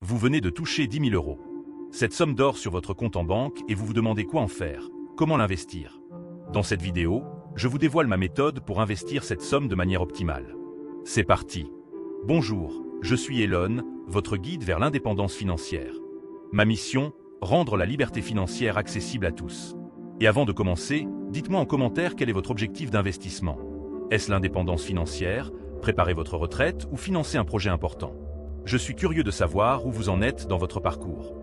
Vous venez de toucher 10 000 euros. Cette somme dort sur votre compte en banque et vous vous demandez quoi en faire, comment l'investir. Dans cette vidéo, je vous dévoile ma méthode pour investir cette somme de manière optimale. C'est parti. Bonjour, je suis Elon, votre guide vers l'indépendance financière. Ma mission, rendre la liberté financière accessible à tous. Et avant de commencer, dites-moi en commentaire quel est votre objectif d'investissement. Est-ce l'indépendance financière, préparer votre retraite ou financer un projet important? Je suis curieux de savoir où vous en êtes dans votre parcours.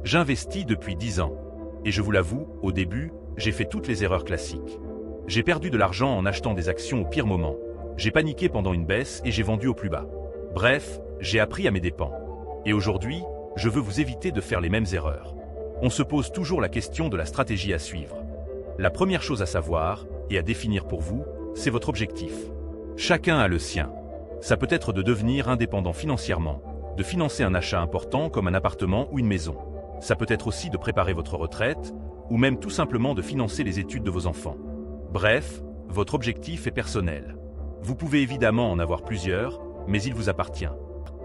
J'investis depuis 10 ans. Et je vous l'avoue, au début, j'ai fait toutes les erreurs classiques. J'ai perdu de l'argent en achetant des actions au pire moment. J'ai paniqué pendant une baisse et j'ai vendu au plus bas. Bref, j'ai appris à mes dépens. Et aujourd'hui, je veux vous éviter de faire les mêmes erreurs. On se pose toujours la question de la stratégie à suivre. La première chose à savoir, et à définir pour vous, c'est votre objectif. Chacun a le sien. Ça peut être de devenir indépendant financièrement, de financer un achat important comme un appartement ou une maison. Ça peut être aussi de préparer votre retraite, ou même tout simplement de financer les études de vos enfants. Bref, votre objectif est personnel. Vous pouvez évidemment en avoir plusieurs, mais il vous appartient.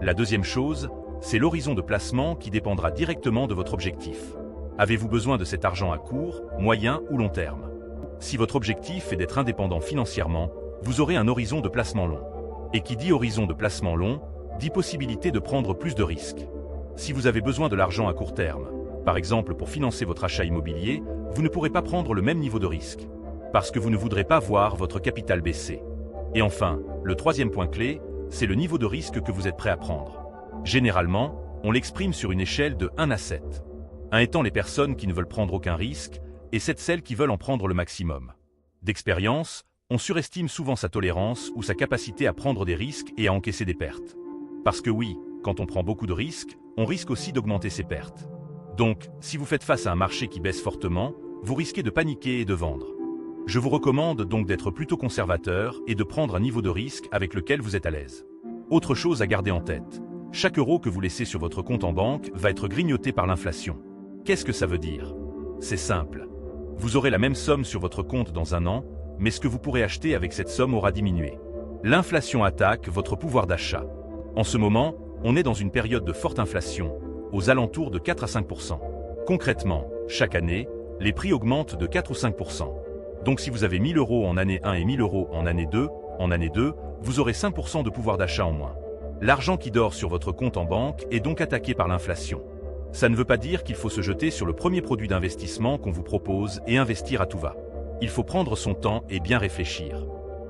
La deuxième chose, c'est l'horizon de placement qui dépendra directement de votre objectif. Avez-vous besoin de cet argent à court, moyen ou long terme? Si votre objectif est d'être indépendant financièrement, vous aurez un horizon de placement long. Et qui dit horizon de placement long, dit possibilité de prendre plus de risques. Si vous avez besoin de l'argent à court terme, par exemple pour financer votre achat immobilier, vous ne pourrez pas prendre le même niveau de risque, parce que vous ne voudrez pas voir votre capital baisser. Et enfin, le troisième point clé, c'est le niveau de risque que vous êtes prêt à prendre. Généralement, on l'exprime sur une échelle de 1 à 7. 1 étant les personnes qui ne veulent prendre aucun risque, et 7 celles qui veulent en prendre le maximum. D'expérience, on surestime souvent sa tolérance ou sa capacité à prendre des risques et à encaisser des pertes. Parce que oui, quand on prend beaucoup de risques, on risque aussi d'augmenter ses pertes. Donc, si vous faites face à un marché qui baisse fortement, vous risquez de paniquer et de vendre. Je vous recommande donc d'être plutôt conservateur et de prendre un niveau de risque avec lequel vous êtes à l'aise. Autre chose à garder en tête, chaque euro que vous laissez sur votre compte en banque va être grignoté par l'inflation. Qu'est-ce que ça veut dire? C'est simple. Vous aurez la même somme sur votre compte dans un an, mais ce que vous pourrez acheter avec cette somme aura diminué. L'inflation attaque votre pouvoir d'achat. En ce moment, on est dans une période de forte inflation, aux alentours de 4 à 5%. Concrètement, chaque année, les prix augmentent de 4 ou 5%. Donc si vous avez 1 000 euros en année 1 et 1 000 euros en année 2, vous aurez 5% de pouvoir d'achat en moins. L'argent qui dort sur votre compte en banque est donc attaqué par l'inflation. Ça ne veut pas dire qu'il faut se jeter sur le premier produit d'investissement qu'on vous propose et investir à tout va. Il faut prendre son temps et bien réfléchir.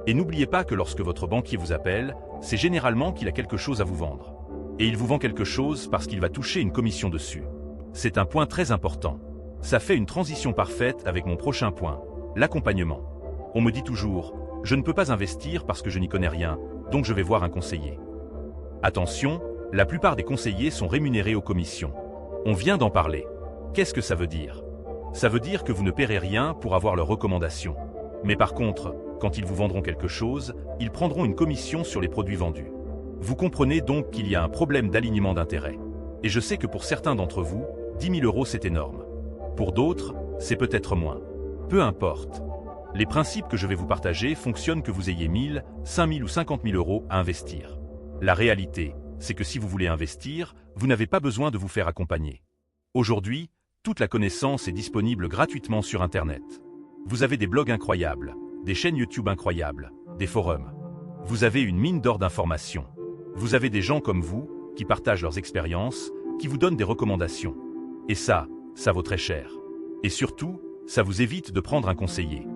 Et n'oubliez pas que lorsque votre banquier vous appelle, c'est généralement qu'il a quelque chose à vous vendre. Et il vous vend quelque chose parce qu'il va toucher une commission dessus. C'est un point très important. Ça fait une transition parfaite avec mon prochain point, l'accompagnement. On me dit toujours, je ne peux pas investir parce que je n'y connais rien, donc je vais voir un conseiller. Attention, la plupart des conseillers sont rémunérés aux commissions. On vient d'en parler. Qu'est-ce que ça veut dire? Ça veut dire que vous ne paierez rien pour avoir leurs recommandations. Mais par contre, quand ils vous vendront quelque chose, ils prendront une commission sur les produits vendus. Vous comprenez donc qu'il y a un problème d'alignement d'intérêts. Et je sais que pour certains d'entre vous, 10 000 euros c'est énorme. Pour d'autres, c'est peut-être moins. Peu importe. Les principes que je vais vous partager fonctionnent que vous ayez 1 000, 5 000 ou 50 000 euros à investir. La réalité, c'est que si vous voulez investir, vous n'avez pas besoin de vous faire accompagner. Aujourd'hui, toute la connaissance est disponible gratuitement sur Internet. Vous avez des blogs incroyables, des chaînes YouTube incroyables, des forums. Vous avez une mine d'or d'informations. Vous avez des gens comme vous, qui partagent leurs expériences, qui vous donnent des recommandations. Et ça vaut très cher. Et surtout, ça vous évite de prendre un conseiller.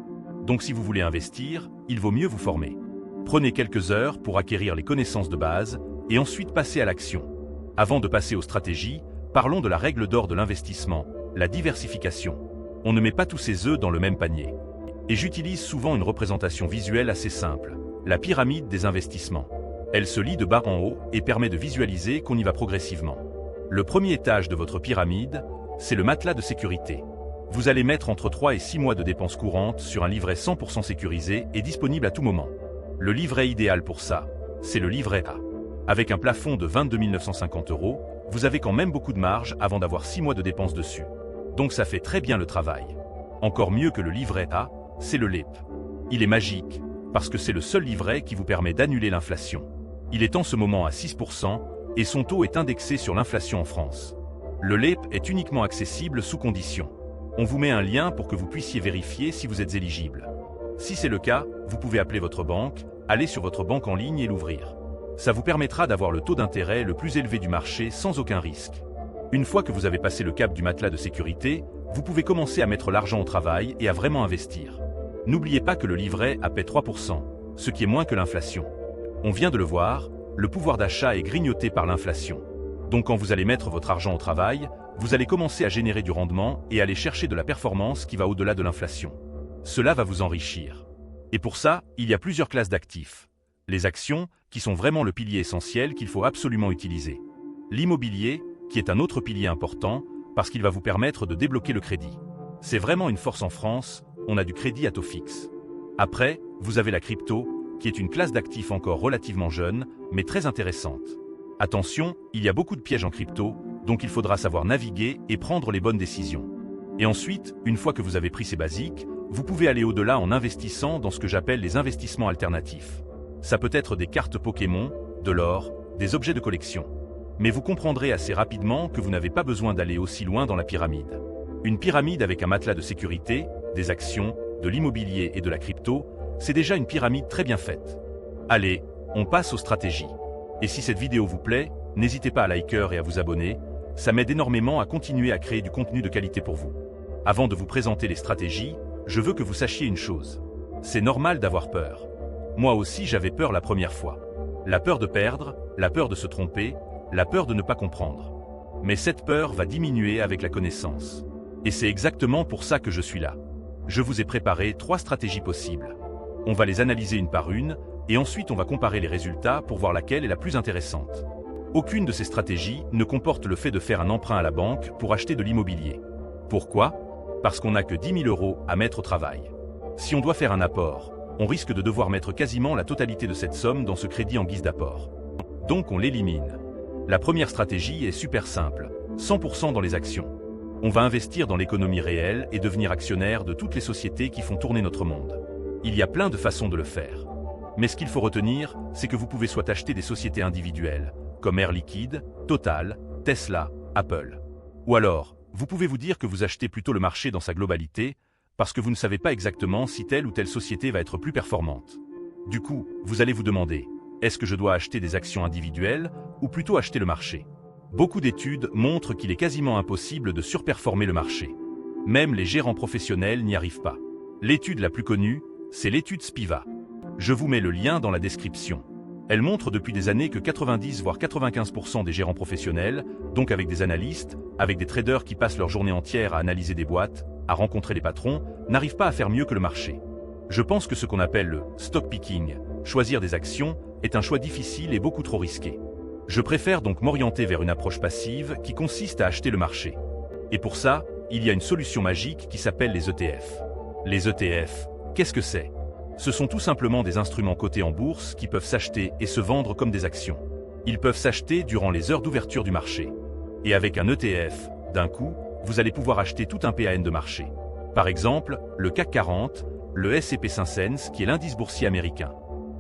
Donc si vous voulez investir, il vaut mieux vous former. Prenez quelques heures pour acquérir les connaissances de base, et ensuite passez à l'action. Avant de passer aux stratégies, parlons de la règle d'or de l'investissement, la diversification. On ne met pas tous ses œufs dans le même panier. Et j'utilise souvent une représentation visuelle assez simple, la pyramide des investissements. Elle se lit de bas en haut et permet de visualiser qu'on y va progressivement. Le premier étage de votre pyramide, c'est le matelas de sécurité. Vous allez mettre entre 3 et 6 mois de dépenses courantes sur un livret 100% sécurisé et disponible à tout moment. Le livret idéal pour ça, c'est le livret A. Avec un plafond de 22 950 euros, vous avez quand même beaucoup de marge avant d'avoir 6 mois de dépenses dessus. Donc ça fait très bien le travail. Encore mieux que le livret A, c'est le LEP. Il est magique, parce que c'est le seul livret qui vous permet d'annuler l'inflation. Il est en ce moment à 6%, et son taux est indexé sur l'inflation en France. Le LEP est uniquement accessible sous condition. On vous met un lien pour que vous puissiez vérifier si vous êtes éligible. Si c'est le cas, vous pouvez appeler votre banque, aller sur votre banque en ligne et l'ouvrir. Ça vous permettra d'avoir le taux d'intérêt le plus élevé du marché sans aucun risque. Une fois que vous avez passé le cap du matelas de sécurité, vous pouvez commencer à mettre l'argent au travail et à vraiment investir. N'oubliez pas que le livret A paie 3%, ce qui est moins que l'inflation. On vient de le voir, le pouvoir d'achat est grignoté par l'inflation. Donc quand vous allez mettre votre argent au travail, vous allez commencer à générer du rendement et aller chercher de la performance qui va au-delà de l'inflation. Cela va vous enrichir. Et pour ça, il y a plusieurs classes d'actifs. Les actions, qui sont vraiment le pilier essentiel qu'il faut absolument utiliser. L'immobilier, qui est un autre pilier important, parce qu'il va vous permettre de débloquer le crédit. C'est vraiment une force en France, on a du crédit à taux fixe. Après, vous avez la crypto, qui est une classe d'actifs encore relativement jeune, mais très intéressante. Attention, il y a beaucoup de pièges en crypto, donc il faudra savoir naviguer et prendre les bonnes décisions. Et ensuite, une fois que vous avez pris ces basiques, vous pouvez aller au-delà en investissant dans ce que j'appelle les investissements alternatifs. Ça peut être des cartes Pokémon, de l'or, des objets de collection. Mais vous comprendrez assez rapidement que vous n'avez pas besoin d'aller aussi loin dans la pyramide. Une pyramide avec un matelas de sécurité, des actions, de l'immobilier et de la crypto, c'est déjà une pyramide très bien faite. Allez, on passe aux stratégies. Et si cette vidéo vous plaît, n'hésitez pas à liker et à vous abonner, ça m'aide énormément à continuer à créer du contenu de qualité pour vous. Avant de vous présenter les stratégies, je veux que vous sachiez une chose. C'est normal d'avoir peur. Moi aussi j'avais peur la première fois. La peur de perdre, la peur de se tromper, la peur de ne pas comprendre. Mais cette peur va diminuer avec la connaissance. Et c'est exactement pour ça que je suis là. Je vous ai préparé 3 stratégies possibles. On va les analyser une par une, et ensuite on va comparer les résultats pour voir laquelle est la plus intéressante. Aucune de ces stratégies ne comporte le fait de faire un emprunt à la banque pour acheter de l'immobilier. Pourquoi ? Parce qu'on n'a que 10 000 € à mettre au travail. Si on doit faire un apport, on risque de devoir mettre quasiment la totalité de cette somme dans ce crédit en guise d'apport. Donc on l'élimine. La première stratégie est super simple, 100% dans les actions. On va investir dans l'économie réelle et devenir actionnaire de toutes les sociétés qui font tourner notre monde. Il y a plein de façons de le faire. Mais ce qu'il faut retenir, c'est que vous pouvez soit acheter des sociétés individuelles, comme Air Liquide, Total, Tesla, Apple. Ou alors, vous pouvez vous dire que vous achetez plutôt le marché dans sa globalité, parce que vous ne savez pas exactement si telle ou telle société va être plus performante. Du coup, vous allez vous demander, est-ce que je dois acheter des actions individuelles ou plutôt acheter le marché ? Beaucoup d'études montrent qu'il est quasiment impossible de surperformer le marché. Même les gérants professionnels n'y arrivent pas. L'étude la plus connue, c'est l'étude Spiva. Je vous mets le lien dans la description. Elle montre depuis des années que 90 voire 95% des gérants professionnels, donc avec des analystes, avec des traders qui passent leur journée entière à analyser des boîtes, à rencontrer les patrons, n'arrivent pas à faire mieux que le marché. Je pense que ce qu'on appelle le stock picking, choisir des actions, est un choix difficile et beaucoup trop risqué. Je préfère donc m'orienter vers une approche passive qui consiste à acheter le marché. Et pour ça, il y a une solution magique qui s'appelle les ETF. Les ETF, qu'est-ce que c'est ? Ce sont tout simplement des instruments cotés en bourse qui peuvent s'acheter et se vendre comme des actions. Ils peuvent s'acheter durant les heures d'ouverture du marché. Et avec un ETF, d'un coup, vous allez pouvoir acheter tout un PAN de marché. Par exemple, le CAC 40, le S&P 500 qui est l'indice boursier américain.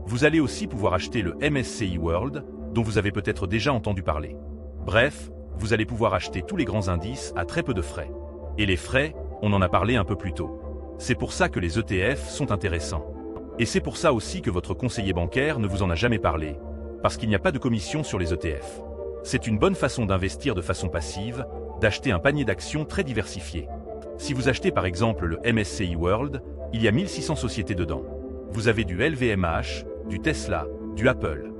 Vous allez aussi pouvoir acheter le MSCI World, dont vous avez peut-être déjà entendu parler. Bref, vous allez pouvoir acheter tous les grands indices à très peu de frais. Et les frais, on en a parlé un peu plus tôt. C'est pour ça que les ETF sont intéressants. Et c'est pour ça aussi que votre conseiller bancaire ne vous en a jamais parlé, parce qu'il n'y a pas de commission sur les ETF. C'est une bonne façon d'investir de façon passive, d'acheter un panier d'actions très diversifié. Si vous achetez par exemple le MSCI World, il y a 1600 sociétés dedans. Vous avez du LVMH, du Tesla, du Apple.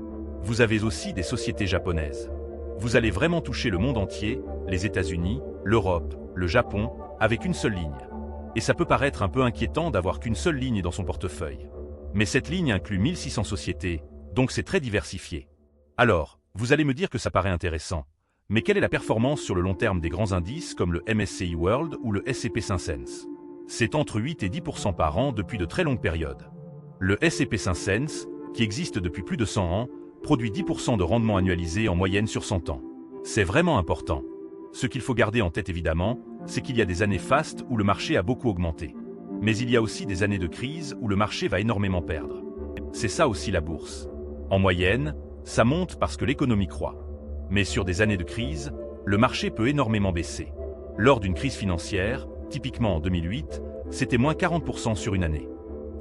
Vous avez aussi des sociétés japonaises. Vous allez vraiment toucher le monde entier, les États-Unis, l'Europe, le Japon, avec une seule ligne. Et ça peut paraître un peu inquiétant d'avoir qu'une seule ligne dans son portefeuille. Mais cette ligne inclut 1600 sociétés, donc c'est très diversifié. Alors, vous allez me dire que ça paraît intéressant. Mais quelle est la performance sur le long terme des grands indices comme le MSCI World ou le S&P 500 ? C'est entre 8 et 10% par an depuis de très longues périodes. Le S&P 500, qui existe depuis plus de 100 ans, produit 10% de rendement annualisé en moyenne sur 100 ans. C'est vraiment important. Ce qu'il faut garder en tête évidemment, c'est qu'il y a des années fastes où le marché a beaucoup augmenté. Mais il y a aussi des années de crise où le marché va énormément perdre. C'est ça aussi la bourse. En moyenne, ça monte parce que l'économie croît. Mais sur des années de crise, le marché peut énormément baisser. Lors d'une crise financière, typiquement en 2008, c'était moins 40% sur une année.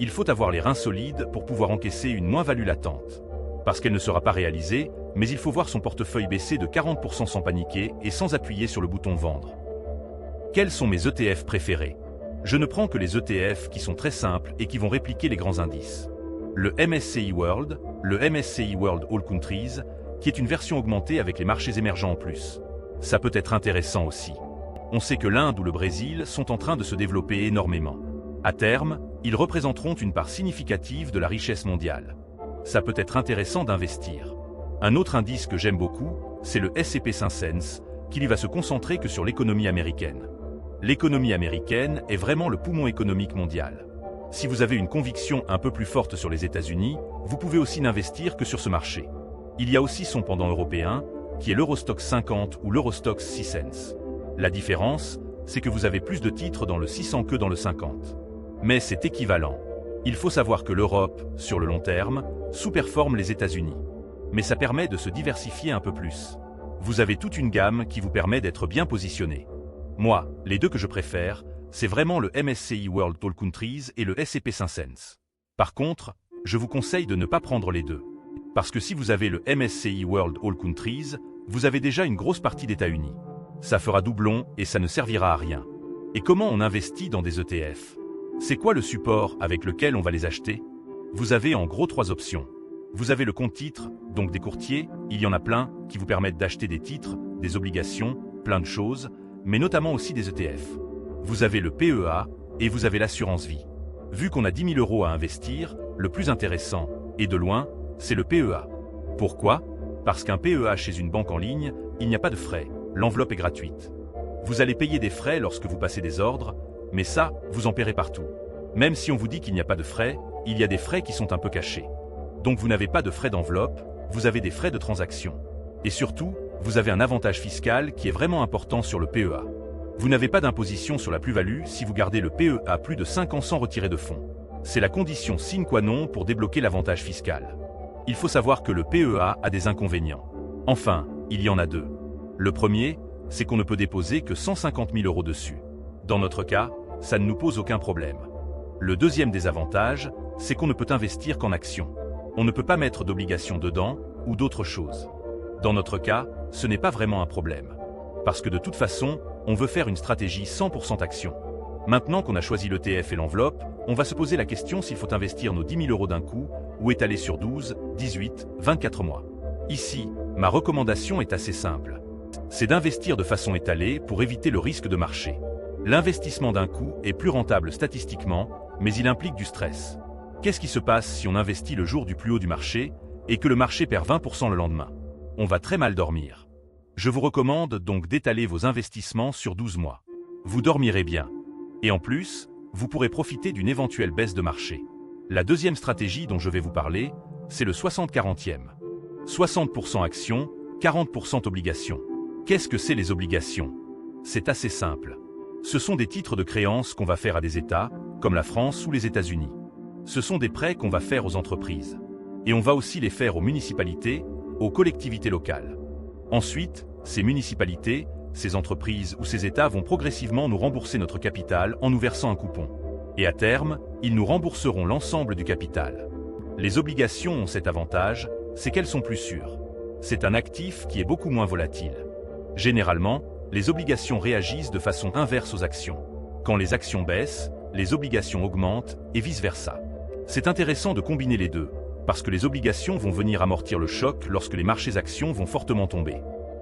Il faut avoir les reins solides pour pouvoir encaisser une moins-value latente. Parce qu'elle ne sera pas réalisée, mais il faut voir son portefeuille baisser de 40% sans paniquer et sans appuyer sur le bouton vendre. Quels sont mes ETF préférés? Je ne prends que les ETF qui sont très simples et qui vont répliquer les grands indices. Le MSCI World, le MSCI World All Countries, qui est une version augmentée avec les marchés émergents en plus. Ça peut être intéressant aussi. On sait que l'Inde ou le Brésil sont en train de se développer énormément. À terme, ils représenteront une part significative de la richesse mondiale. Ça peut être intéressant d'investir. Un autre indice que j'aime beaucoup, c'est le S&P 500, qui lui va se concentrer que sur l'économie américaine. L'économie américaine est vraiment le poumon économique mondial. Si vous avez une conviction un peu plus forte sur les États-Unis, vous pouvez aussi n'investir que sur ce marché. Il y a aussi son pendant européen, qui est l'Eurostoxx 50 ou l'Eurostoxx 600. La différence, c'est que vous avez plus de titres dans le 600 que dans le 50. Mais c'est équivalent. Il faut savoir que l'Europe, sur le long terme, sous-performe les États-Unis. Mais ça permet de se diversifier un peu plus. Vous avez toute une gamme qui vous permet d'être bien positionné. Moi, les deux que je préfère, c'est vraiment le MSCI World All Countries et le S&P 500. Par contre, je vous conseille de ne pas prendre les deux. Parce que si vous avez le MSCI World All Countries, vous avez déjà une grosse partie d'États-Unis. Ça fera doublon et ça ne servira à rien. Et comment on investit dans des ETF? C'est quoi le support avec lequel on va les acheter? Vous avez en gros 3 options. Vous avez le compte titre, donc des courtiers, il y en a plein qui vous permettent d'acheter des titres, des obligations, plein de choses, mais notamment aussi des ETF. Vous avez le PEA et vous avez l'assurance vie. Vu qu'on a 10 000 € à investir, le plus intéressant, et de loin, c'est le PEA. Pourquoi? Parce qu'un PEA chez une banque en ligne, il n'y a pas de frais, l'enveloppe est gratuite. Vous allez payer des frais lorsque vous passez des ordres, mais ça, vous en paierez partout. Même si on vous dit qu'il n'y a pas de frais, il y a des frais qui sont un peu cachés. Donc vous n'avez pas de frais d'enveloppe, vous avez des frais de transaction. Et surtout, vous avez un avantage fiscal qui est vraiment important sur le PEA. Vous n'avez pas d'imposition sur la plus-value si vous gardez le PEA plus de 5 ans sans retirer de fonds. C'est la condition sine qua non pour débloquer l'avantage fiscal. Il faut savoir que le PEA a des inconvénients. Enfin, il y en a deux. Le premier, c'est qu'on ne peut déposer que 150 000 € dessus. Dans notre cas, ça ne nous pose aucun problème. Le deuxième désavantage, c'est qu'on ne peut investir qu'en actions. On ne peut pas mettre d'obligations dedans ou d'autres choses. Dans notre cas, ce n'est pas vraiment un problème. Parce que de toute façon, on veut faire une stratégie 100% action. Maintenant qu'on a choisi l'ETF et l'enveloppe, on va se poser la question s'il faut investir nos 10 000 € d'un coup ou étaler sur 12, 18, 24 mois. Ici, ma recommandation est assez simple. C'est d'investir de façon étalée pour éviter le risque de marché. L'investissement d'un coup est plus rentable statistiquement, mais il implique du stress. Qu'est-ce qui se passe si on investit le jour du plus haut du marché et que le marché perd 20% le lendemain? On va très mal dormir. Je vous recommande donc d'étaler vos investissements sur 12 mois. Vous dormirez bien. Et en plus, vous pourrez profiter d'une éventuelle baisse de marché. La deuxième stratégie dont je vais vous parler, c'est le 60-40e. 60% actions, 40% obligations. Qu'est-ce que c'est les obligations? C'est assez simple. Ce sont des titres de créance qu'on va faire à des États, comme la France ou les États-Unis. Ce sont des prêts qu'on va faire aux entreprises. Et on va aussi les faire aux municipalités, aux collectivités locales. Ensuite, ces municipalités, ces entreprises ou ces États vont progressivement nous rembourser notre capital en nous versant un coupon. Et à terme, ils nous rembourseront l'ensemble du capital. Les obligations ont cet avantage, c'est qu'elles sont plus sûres. C'est un actif qui est beaucoup moins volatile. Généralement, les obligations réagissent de façon inverse aux actions. Quand les actions baissent, les obligations augmentent et vice-versa. C'est intéressant de combiner les deux, parce que les obligations vont venir amortir le choc lorsque les marchés actions vont fortement tomber.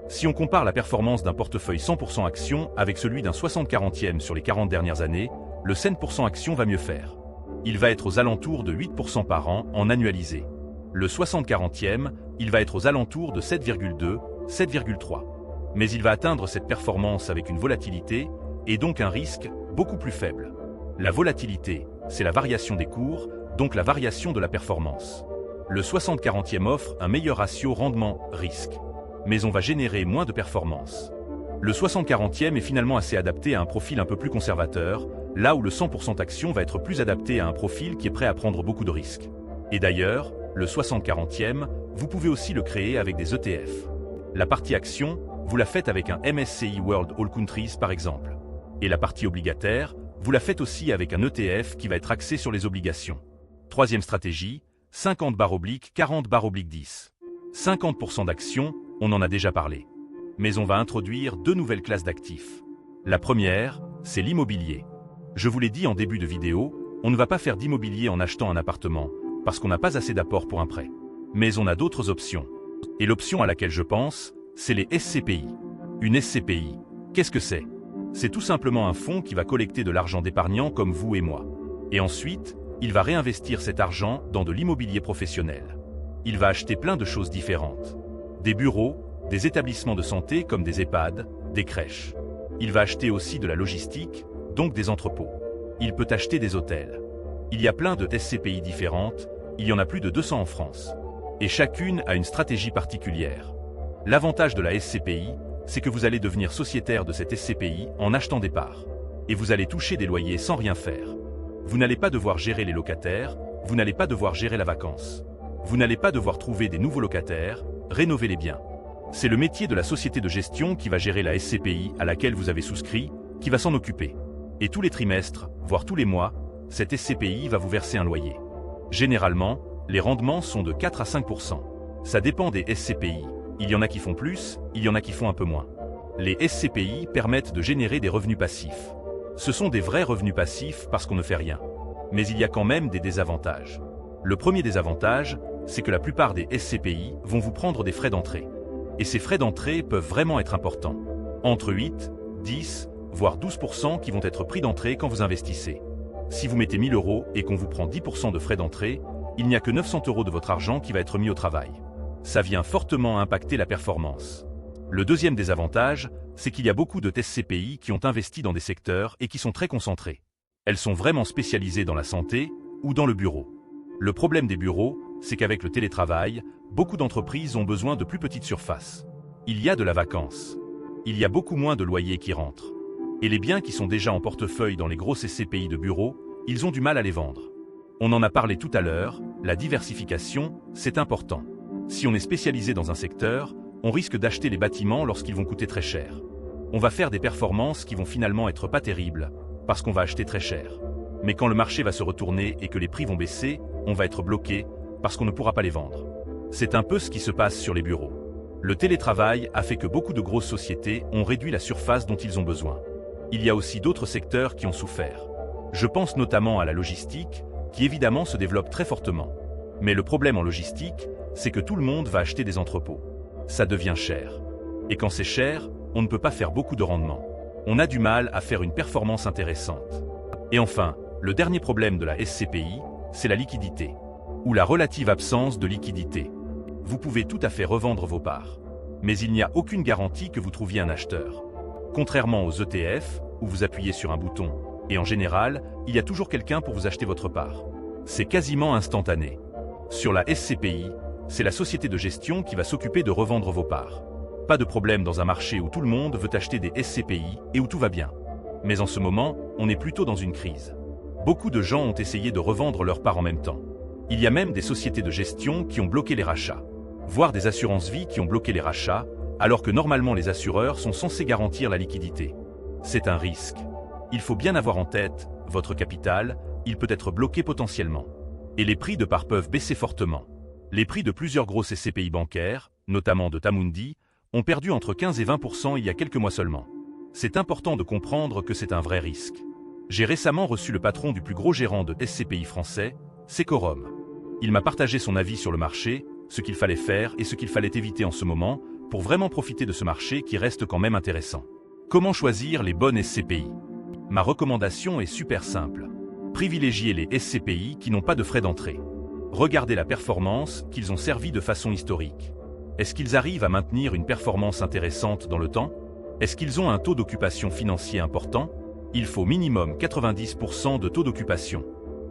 Si on compare la performance d'un portefeuille 100% actions avec celui d'un 60-40e sur les 40 dernières années, le 100% actions va mieux faire. Il va être aux alentours de 8% par an en annualisé. Le 60-40e, il va être aux alentours de 7,2, 7,3. Mais il va atteindre cette performance avec une volatilité, et donc un risque, beaucoup plus faible. La volatilité, c'est la variation des cours, donc la variation de la performance. Le 60-40e offre un meilleur ratio rendement-risque. Mais on va générer moins de performance. Le 60-40e est finalement assez adapté à un profil un peu plus conservateur, là où le 100% action va être plus adapté à un profil qui est prêt à prendre beaucoup de risques. Et d'ailleurs, le 60-40e, vous pouvez aussi le créer avec des ETF. La partie action, vous la faites avec un MSCI World All Countries par exemple. Et la partie obligataire, vous la faites aussi avec un ETF qui va être axé sur les obligations. Troisième stratégie, 50/40/10. 50% d'actions, on en a déjà parlé. Mais on va introduire deux nouvelles classes d'actifs. La première, c'est l'immobilier. Je vous l'ai dit en début de vidéo, on ne va pas faire d'immobilier en achetant un appartement, parce qu'on n'a pas assez d'apport pour un prêt. Mais on a d'autres options. Et l'option à laquelle je pense, c'est les SCPI. Une SCPI, qu'est-ce que c'est? C'est tout simplement un fonds qui va collecter de l'argent d'épargnants comme vous et moi. Et ensuite, il va réinvestir cet argent dans de l'immobilier professionnel. Il va acheter plein de choses différentes. Des bureaux, des établissements de santé comme des EHPAD, des crèches. Il va acheter aussi de la logistique, donc des entrepôts. Il peut acheter des hôtels. Il y a plein de SCPI différentes, il y en a plus de 200 en France. Et chacune a une stratégie particulière. L'avantage de la SCPI, c'est que vous allez devenir sociétaire de cette SCPI en achetant des parts. Et vous allez toucher des loyers sans rien faire. Vous n'allez pas devoir gérer les locataires, vous n'allez pas devoir gérer la vacance. Vous n'allez pas devoir trouver des nouveaux locataires, rénover les biens. C'est le métier de la société de gestion qui va gérer la SCPI à laquelle vous avez souscrit, qui va s'en occuper. Et tous les trimestres, voire tous les mois, cette SCPI va vous verser un loyer. Généralement, les rendements sont de 4 à 5%. Ça dépend des SCPI. Il y en a qui font plus, il y en a qui font un peu moins. Les SCPI permettent de générer des revenus passifs. Ce sont des vrais revenus passifs parce qu'on ne fait rien. Mais il y a quand même des désavantages. Le premier désavantage, c'est que la plupart des SCPI vont vous prendre des frais d'entrée. Et ces frais d'entrée peuvent vraiment être importants. Entre 8, 10, voire 12% qui vont être pris d'entrée quand vous investissez. Si vous mettez 1000 € et qu'on vous prend 10% de frais d'entrée, il n'y a que 900 € de votre argent qui va être mis au travail. Ça vient fortement impacter la performance. Le deuxième désavantage, c'est qu'il y a beaucoup de SCPI qui ont investi dans des secteurs et qui sont très concentrés. Elles sont vraiment spécialisées dans la santé ou dans le bureau. Le problème des bureaux, c'est qu'avec le télétravail, beaucoup d'entreprises ont besoin de plus petites surfaces. Il y a de la vacance. Il y a beaucoup moins de loyers qui rentrent. Et les biens qui sont déjà en portefeuille dans les grosses SCPI de bureaux, ils ont du mal à les vendre. On en a parlé tout à l'heure, la diversification, c'est important. Si on est spécialisé dans un secteur, on risque d'acheter les bâtiments lorsqu'ils vont coûter très cher. On va faire des performances qui vont finalement être pas terribles, parce qu'on va acheter très cher. Mais quand le marché va se retourner et que les prix vont baisser, on va être bloqué, parce qu'on ne pourra pas les vendre. C'est un peu ce qui se passe sur les bureaux. Le télétravail a fait que beaucoup de grosses sociétés ont réduit la surface dont ils ont besoin. Il y a aussi d'autres secteurs qui ont souffert. Je pense notamment à la logistique, qui évidemment se développe très fortement. Mais le problème en logistique, c'est que tout le monde va acheter des entrepôts. Ça devient cher. Et quand c'est cher, on ne peut pas faire beaucoup de rendement. On a du mal à faire une performance intéressante. Et enfin, le dernier problème de la SCPI, c'est la liquidité, ou la relative absence de liquidité. Vous pouvez tout à fait revendre vos parts, mais il n'y a aucune garantie que vous trouviez un acheteur. Contrairement aux ETF, où vous appuyez sur un bouton, et en général, il y a toujours quelqu'un pour vous acheter votre part. C'est quasiment instantané. Sur la SCPI, c'est la société de gestion qui va s'occuper de revendre vos parts. Pas de problème dans un marché où tout le monde veut acheter des SCPI et où tout va bien. Mais en ce moment, on est plutôt dans une crise. Beaucoup de gens ont essayé de revendre leurs parts en même temps. Il y a même des sociétés de gestion qui ont bloqué les rachats, voire des assurances-vie qui ont bloqué les rachats, alors que normalement les assureurs sont censés garantir la liquidité. C'est un risque. Il faut bien avoir en tête, votre capital, il peut être bloqué potentiellement. Et les prix de parts peuvent baisser fortement. Les prix de plusieurs grosses SCPI bancaires, notamment de Tamundi, ont perdu entre 15 et 20% il y a quelques mois seulement. C'est important de comprendre que c'est un vrai risque. J'ai récemment reçu le patron du plus gros gérant de SCPI français, Secorum. Il m'a partagé son avis sur le marché, ce qu'il fallait faire et ce qu'il fallait éviter en ce moment pour vraiment profiter de ce marché qui reste quand même intéressant. Comment choisir les bonnes SCPI? Ma recommandation est super simple. Privilégiez les SCPI qui n'ont pas de frais d'entrée. Regardez la performance qu'ils ont servi de façon historique. Est-ce qu'ils arrivent à maintenir une performance intéressante dans le temps? Est-ce qu'ils ont un taux d'occupation financier important? Il faut minimum 90% de taux d'occupation.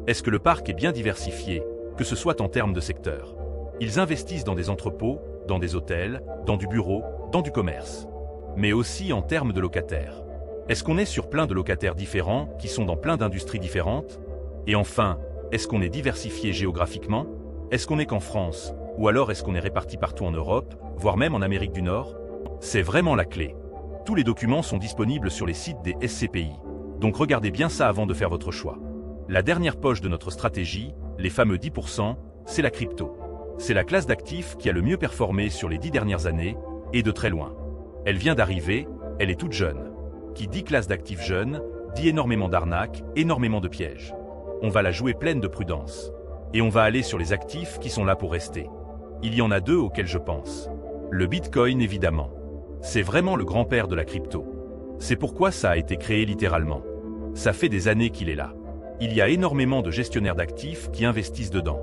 Est-ce que le parc est bien diversifié, que ce soit en termes de secteur? Ils investissent dans des entrepôts, dans des hôtels, dans du bureau, dans du commerce. Mais aussi en termes de locataires. Est-ce qu'on est sur plein de locataires différents qui sont dans plein d'industries différentes? Et enfin, est-ce qu'on est diversifié géographiquement? Est-ce qu'on est qu'en France? Ou alors est-ce qu'on est réparti partout en Europe, voire même en Amérique du Nord? C'est vraiment la clé. Tous les documents sont disponibles sur les sites des SCPI, donc regardez bien ça avant de faire votre choix. La dernière poche de notre stratégie, les fameux 10%, c'est la crypto. C'est la classe d'actifs qui a le mieux performé sur les 10 dernières années, et de très loin. Elle vient d'arriver, elle est toute jeune. Qui dit classe d'actifs jeune, dit énormément d'arnaques, énormément de pièges. On va la jouer pleine de prudence. Et on va aller sur les actifs qui sont là pour rester. Il y en a deux auxquels je pense. Le Bitcoin évidemment. C'est vraiment le grand-père de la crypto. C'est pourquoi ça a été créé littéralement. Ça fait des années qu'il est là. Il y a énormément de gestionnaires d'actifs qui investissent dedans.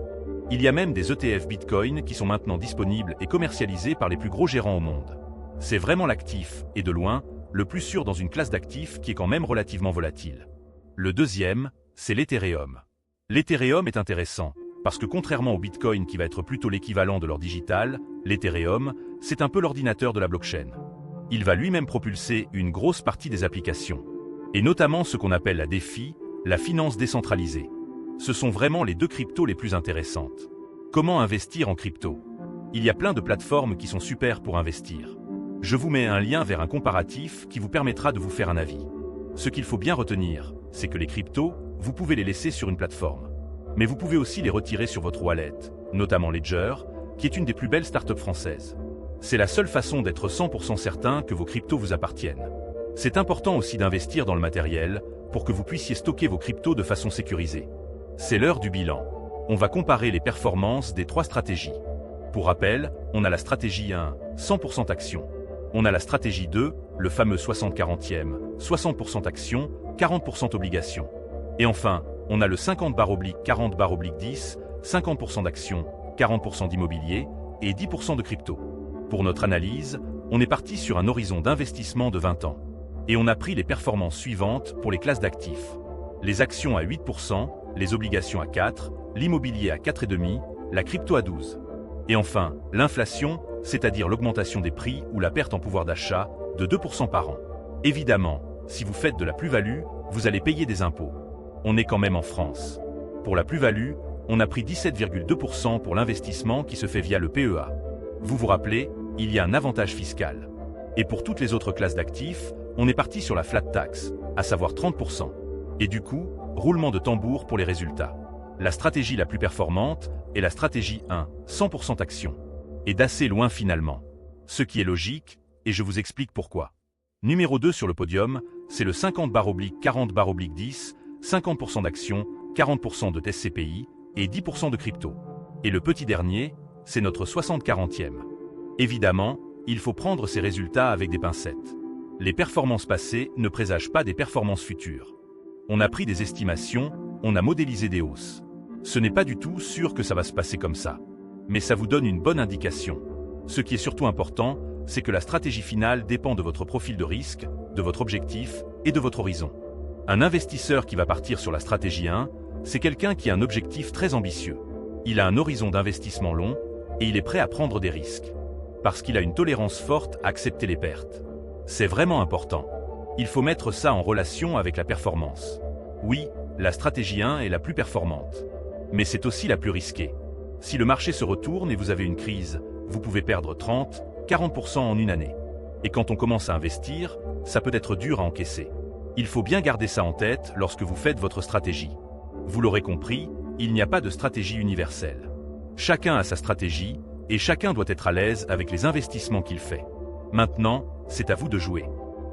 Il y a même des ETF Bitcoin qui sont maintenant disponibles et commercialisés par les plus gros gérants au monde. C'est vraiment l'actif, et de loin, le plus sûr dans une classe d'actifs qui est quand même relativement volatile. Le deuxième, c'est l'Ethereum. L'Ethereum est intéressant, parce que contrairement au Bitcoin qui va être plutôt l'équivalent de l'or digital, l'Ethereum, c'est un peu l'ordinateur de la blockchain. Il va lui-même propulser une grosse partie des applications, et notamment ce qu'on appelle la DeFi, la finance décentralisée. Ce sont vraiment les deux cryptos les plus intéressantes. Comment investir en crypto? Il y a plein de plateformes qui sont super pour investir. Je vous mets un lien vers un comparatif qui vous permettra de vous faire un avis. Ce qu'il faut bien retenir, c'est que les cryptos, vous pouvez les laisser sur une plateforme. Mais vous pouvez aussi les retirer sur votre wallet, notamment Ledger, qui est une des plus belles startups françaises. C'est la seule façon d'être 100% certain que vos cryptos vous appartiennent. C'est important aussi d'investir dans le matériel pour que vous puissiez stocker vos cryptos de façon sécurisée. C'est l'heure du bilan. On va comparer les performances des 3 stratégies. Pour rappel, on a la stratégie 1, 100% action. On a la stratégie 2, le fameux 60-40e, 60% action, 40% obligation. Et enfin, on a le 50/40/10, 50% d'action, 40% d'immobilier et 10% de crypto. Pour notre analyse, on est parti sur un horizon d'investissement de 20 ans. Et on a pris les performances suivantes pour les classes d'actifs. Les actions à 8%, les obligations à 4%, l'immobilier à 4,5%, la crypto à 12%. Et enfin, l'inflation, c'est-à-dire l'augmentation des prix ou la perte en pouvoir d'achat, de 2% par an. Évidemment, si vous faites de la plus-value, vous allez payer des impôts. On est quand même en France. Pour la plus-value, on a pris 17,2% pour l'investissement qui se fait via le PEA. Vous vous rappelez, il y a un avantage fiscal. Et pour toutes les autres classes d'actifs, on est parti sur la flat tax, à savoir 30%. Et du coup, roulement de tambour pour les résultats. La stratégie la plus performante est la stratégie 1, 100% action. Et d'assez loin finalement. Ce qui est logique, et je vous explique pourquoi. Numéro 2 sur le podium, c'est le 50/40/10, 50% d'action, 40% de SCPI et 10% de crypto. Et le petit dernier, c'est notre 60-40e. Évidemment, il faut prendre ces résultats avec des pincettes. Les performances passées ne présagent pas des performances futures. On a pris des estimations, on a modélisé des hausses. Ce n'est pas du tout sûr que ça va se passer comme ça. Mais ça vous donne une bonne indication. Ce qui est surtout important, c'est que la stratégie finale dépend de votre profil de risque, de votre objectif et de votre horizon. Un investisseur qui va partir sur la stratégie 1, c'est quelqu'un qui a un objectif très ambitieux. Il a un horizon d'investissement long et il est prêt à prendre des risques. Parce qu'il a une tolérance forte à accepter les pertes. C'est vraiment important. Il faut mettre ça en relation avec la performance. Oui, la stratégie 1 est la plus performante. Mais c'est aussi la plus risquée. Si le marché se retourne et vous avez une crise, vous pouvez perdre 30-40% en une année. Et quand on commence à investir, ça peut être dur à encaisser. Il faut bien garder ça en tête lorsque vous faites votre stratégie. Vous l'aurez compris, il n'y a pas de stratégie universelle. Chacun a sa stratégie, et chacun doit être à l'aise avec les investissements qu'il fait. Maintenant, c'est à vous de jouer.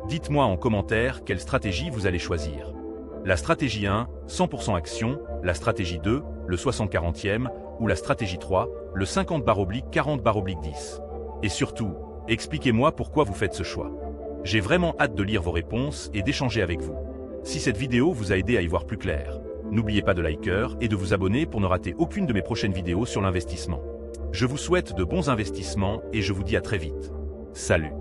Dites-moi en commentaire quelle stratégie vous allez choisir. La stratégie 1, 100% action, la stratégie 2, le 60-40e, ou la stratégie 3, le 50/40/10. Et surtout, expliquez-moi pourquoi vous faites ce choix. J'ai vraiment hâte de lire vos réponses et d'échanger avec vous. Si cette vidéo vous a aidé à y voir plus clair, n'oubliez pas de liker et de vous abonner pour ne rater aucune de mes prochaines vidéos sur l'investissement. Je vous souhaite de bons investissements et je vous dis à très vite. Salut!